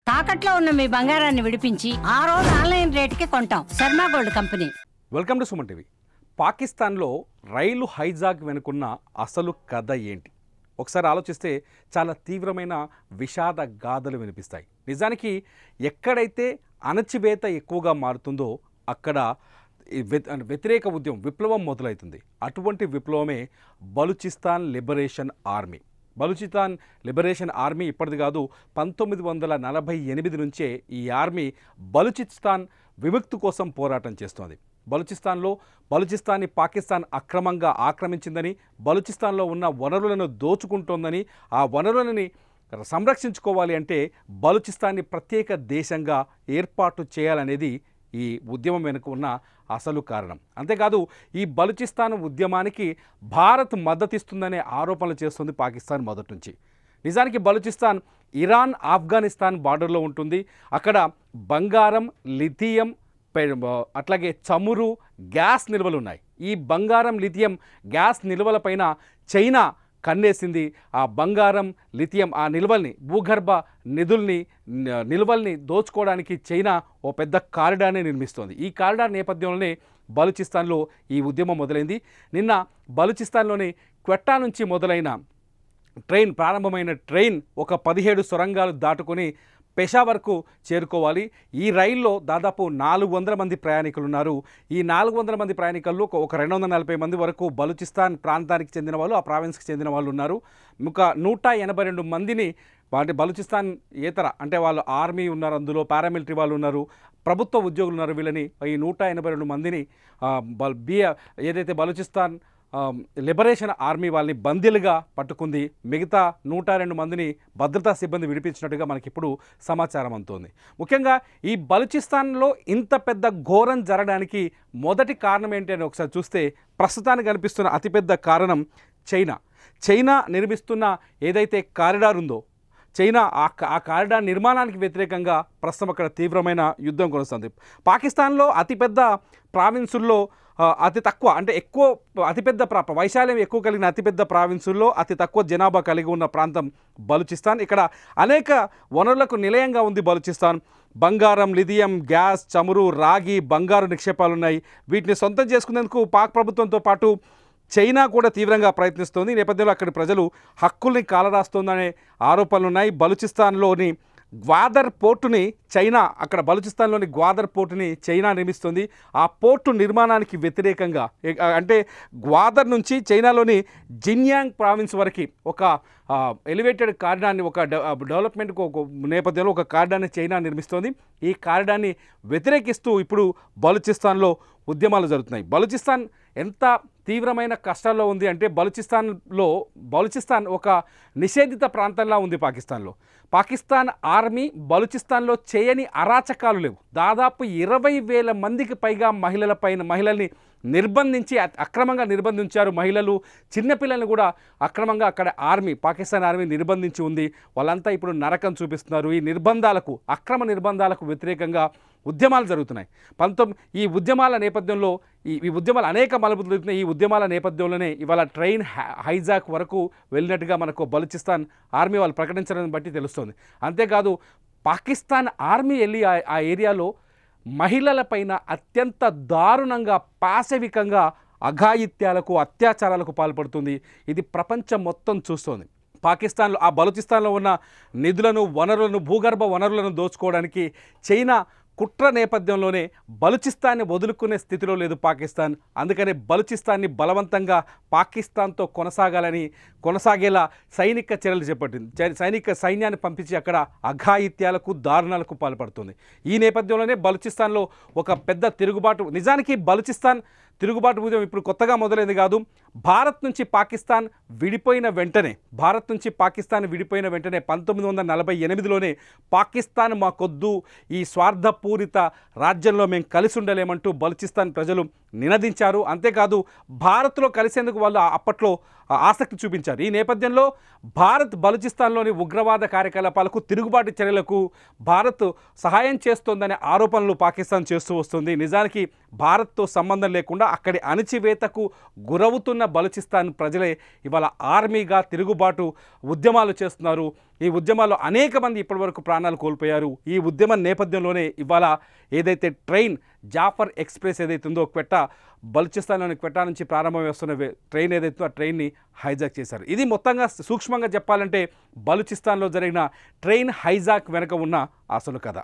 తాకట్లో ఉన్న మీ బంగారాన్ని విడిపించి ఆ రోజు ఆన్లైన్ రేటుకి కొంటాం. Sharma gold company. Welcome to Suman TV. పాకిస్తాన్లో రైలు హైజాక్ వెనుకున్న అసలు కథ ఏంటి? ఒకసారి ఆలోచిస్తే చాలా తీవ్రమైన విషాద గాథలు వినిపిస్తాయి. నిజానికి ఎక్కడైతే అణచివేత ఎక్కువగా మారుతుందో అక్కడ వ్యతిరేక ఉద్యమం విప్లవం మొదలవుతుంది. అటువంటి విప్లవమే Balochistan liberation army. Balochistan liberation army ఇప్పటిది కాదు, 1948 నుంచే ఈ ఆర్మీ బలూచిస్తాన్ విముక్తి కోసం పోరాటం చేస్తోంది. బలూచిస్తాన్ని పాకిస్తాన్ అక్రమంగా ఆక్రమించిందని, బలూచిస్తాన్లో ఉన్న వనరులను దోచుకుంటోందని, ఆ వనరులని సంరక్షించుకోవాలి అంటే బలూచిస్తాన్ని ప్రత్యేక దేశంగా ఏర్పాటు చేయాలనేది ఈ ఉద్యమం వెనుక ఉన్న అసలు కారణం. అంతేకాదు ఈ బలూచిస్తాన్ ఉద్యమానికి భారత్ మద్దతిస్తుందనే ఆరోపణలు చేస్తుంది పాకిస్తాన్ మొదటి నుంచి. నిజానికి బలూచిస్తాన్ ఇరాన్ ఆఫ్ఘనిస్తాన్ బార్డర్లో ఉంటుంది. అక్కడ బంగారం, లిథియం, అట్లాగే చమురు, గ్యాస్ నిల్వలు ఉన్నాయి. ఈ బంగారం, లిథియం, గ్యాస్ నిల్వలపైన చైనా కన్నేసింది. ఆ బంగారం, లిథియం, ఆ నిల్వల్ని, భూగర్భ నిల్వల్ని దోచుకోవడానికి చైనా ఓ పెద్ద కారిడార్ని నిర్మిస్తోంది. ఈ కారిడార్ నేపథ్యంలోనే బలూచిస్తాన్లో ఈ ఉద్యమం మొదలైంది. నిన్న బలూచిస్తాన్లోని క్వెట్టా నుంచి మొదలైన ప్రారంభమైన ట్రైన్ ఒక 17 సొరంగాలు దాటుకొని పెషావర్కు చేరుకోవాలి. ఈ రైల్లో దాదాపు 400 మంది ప్రయాణికులు ఉన్నారు. ఈ 400 మంది ప్రయాణికుల్లో ఒక 240 మంది వరకు బలూచిస్తాన్ ప్రాంతానికి చెందిన వాళ్ళు, ఆ ప్రావిన్స్కి చెందిన వాళ్ళు ఉన్నారు. ఒక 182 మందిని వాటి బలూచిస్తాన్ ఏతర అంటే వాళ్ళు ఆర్మీ ఉన్నారు, అందులో పారామిలిటరీ వాళ్ళు ఉన్నారు, ప్రభుత్వ ఉద్యోగులు ఉన్నారు. వీళ్ళని ఈ 182 మందిని ఏదైతే బలూచిస్తాన్ లిబరేషన్ ఆర్మీ వాళ్ళని బందీలుగా పట్టుకుంది. మిగతా 102 మందిని భద్రతా సిబ్బంది విడిపించినట్టుగా మనకి ఇప్పుడు సమాచారం అందుతోంది. ముఖ్యంగా ఈ బలూచిస్తాన్లో ఇంత పెద్ద ఘోరం జరగడానికి మొదటి కారణం ఏంటి అని ఒకసారి చూస్తే ప్రస్తుతానికి కనిపిస్తున్న అతిపెద్ద కారణం చైనా నిర్మిస్తున్న ఏదైతే కారిడార్ ఉందో, చైనా ఆ కారిడార్ నిర్మాణానికి వ్యతిరేకంగా ప్రస్తుతం అక్కడ తీవ్రమైన యుద్ధం కొనసాగుతుంది. పాకిస్తాన్లో అతిపెద్ద ప్రావిన్సుల్లో అతి తక్కువ అంటే అతిపెద్ద వైశాల్యం ఎక్కువ కలిగిన అతిపెద్ద ప్రావిన్సుల్లో అతి తక్కువ జనాభా కలిగి ఉన్న ప్రాంతం బలూచిస్తాన్. ఇక్కడ అనేక వనరులకు నిలయంగా ఉంది బలూచిస్తాన్. బంగారం, లిథియం, గ్యాస్, చమురు, రాగి, బంగారు నిక్షేపాలు ఉన్నాయి. వీటిని సొంతం చేసుకునేందుకు పాక్ ప్రభుత్వంతో పాటు చైనా కూడా తీవ్రంగా ప్రయత్నిస్తోంది. ఈ నేపథ్యంలో అక్కడి ప్రజలు హక్కుల్ని కాలరాస్తోందనే ఆరోపణలు ఉన్నాయి. బలూచిస్తాన్లోని గ్వాదర్ పోర్టుని అక్కడ బలూచిస్తాన్లోని గ్వాదర్ పోర్టుని చైనా నిర్మిస్తుంది. ఆ పోర్టు నిర్మాణానికి వ్యతిరేకంగా అంటే గ్వాదర్ నుంచి చైనాలోని జిన్యాంగ్ ప్రావిన్స్ వరకు ఒక ఎలివేటెడ్ కారిడార్ని, ఒక డెవలప్మెంట్ నేపథ్యంలో ఒక కారిడార్ని చైనా నిర్మిస్తోంది. ఈ కారిడార్ని వ్యతిరేకిస్తూ ఇప్పుడు బలూచిస్తాన్లో ఉద్యమాలు జరుగుతున్నాయి. బలూచిస్తాన్ ఎంత తీవ్రమైన కష్టాల్లో ఉంది అంటే బలూచిస్తాన్ ఒక నిషేధిత ప్రాంతంలా ఉంది పాకిస్తాన్ ఆర్మీ బలూచిస్తాన్లో చేయని అరాచకాలు లేవు. దాదాపు 20,000 మందికి పైగా మహిళల్ని నిర్బంధించి అక్రమంగా నిర్బంధించారు. మహిళలు, చిన్నపిల్లల్ని కూడా అక్రమంగా అక్కడ పాకిస్తాన్ ఆర్మీ నిర్బంధించి ఉంది. వాళ్ళంతా ఇప్పుడు నరకం చూపిస్తున్నారు. ఈ అక్రమ నిర్బంధాలకు వ్యతిరేకంగా ఉద్యమాలు జరుగుతున్నాయి. ఈ ఉద్యమాల నేపథ్యంలో ఈ ఉద్యమాలు అనేక మలుపులు జరుగుతున్నాయి. ఈ ఉద్యమాల నేపథ్యంలోనే ఇవాళ ట్రైన్ హైజాక్ వరకు వెళ్ళినట్టుగా మనకు బలూచిస్తాన్ ఆర్మీ వాళ్ళు ప్రకటించడాన్ని బట్టి తెలుస్తుంది. అంతేకాదు పాకిస్తాన్ ఆర్మీ వెళ్ళి ఆ ఏరియాలో మహిళలపైన అత్యంత దారుణంగా, పాశవికంగా అఘాయిత్యాలకు, అత్యాచారాలకు పాల్పడుతుంది. ఇది ప్రపంచం మొత్తం చూస్తోంది. ఆ బలూచిస్తాన్లో ఉన్న నిధులను, భూగర్భ వనరులను దోచుకోవడానికి చైనా కుట్ర నేపథ్యంలోనే బలూచిస్తాన్ని వదులుకునే స్థితిలో లేదు పాకిస్తాన్. అందుకనే బలూచిస్తాన్ని బలవంతంగా పాకిస్తాన్తో కొనసాగేలా సైనిక చర్యలు చేపట్టింది. సైన్యాన్ని పంపించి అక్కడ అఘాయిత్యాలకు, దారుణాలకు పాల్పడుతుంది. ఈ నేపథ్యంలోనే బలూచిస్తాన్లో ఒక పెద్ద తిరుగుబాటు. నిజానికి బలూచిస్తాన్ తిరుగుబాటు ఉద్యమం ఇప్పుడు కొత్తగా మొదలైంది కాదు. భారత్ నుంచి పాకిస్తాన్ విడిపోయిన వెంటనే 1948లోనే పాకిస్తాన్ మాకొద్దు, ఈ స్వార్థపూరిత రాజ్యంలో మేము కలిసి ఉండలేమంటూ బలూచిస్తాన్ ప్రజలు నినదించారు. అంతేకాదు భారత్లో కలిసేందుకు వాళ్ళు అప్పట్లో ఆసక్తి చూపించారు. ఈ నేపథ్యంలో భారత్ బలూచిస్తాన్లోని ఉగ్రవాద కార్యకలాపాలకు, తిరుగుబాటు చర్యలకు భారత్ సహాయం చేస్తోందనే ఆరోపణలు పాకిస్తాన్ చేస్తూ వస్తుంది. నిజానికి భారత్తో సంబంధం లేకుండా అక్కడి అణచివేతకు గురవుతున్న బలూచిస్తాన్ ప్రజలే ఇవాళ ఆర్మీగా తిరుగుబాటు ఉద్యమాలు చేస్తున్నారు. ఈ ఉద్యమాల్లో అనేక మంది ఇప్పటివరకు ప్రాణాలు కోల్పోయారు. ఈ ఉద్యమం నేపథ్యంలోనే ఇవాళ ఏదైతే ట్రైన్ జాఫర్ ఎక్స్ప్రెస్ ఏదైతే ఉందో బలూచిస్తాన్లోని క్వెట్టా నుంచి ప్రారంభం వస్తున్న ట్రైన్ ఏదైతే ఆ ట్రైన్ని హైజాక్ చేశారు. ఇది మొత్తంగా సూక్ష్మంగా చెప్పాలంటే బలూచిస్తాన్లో జరిగిన ట్రైన్ హైజాక్ వెనుక ఉన్న అసలు కథ.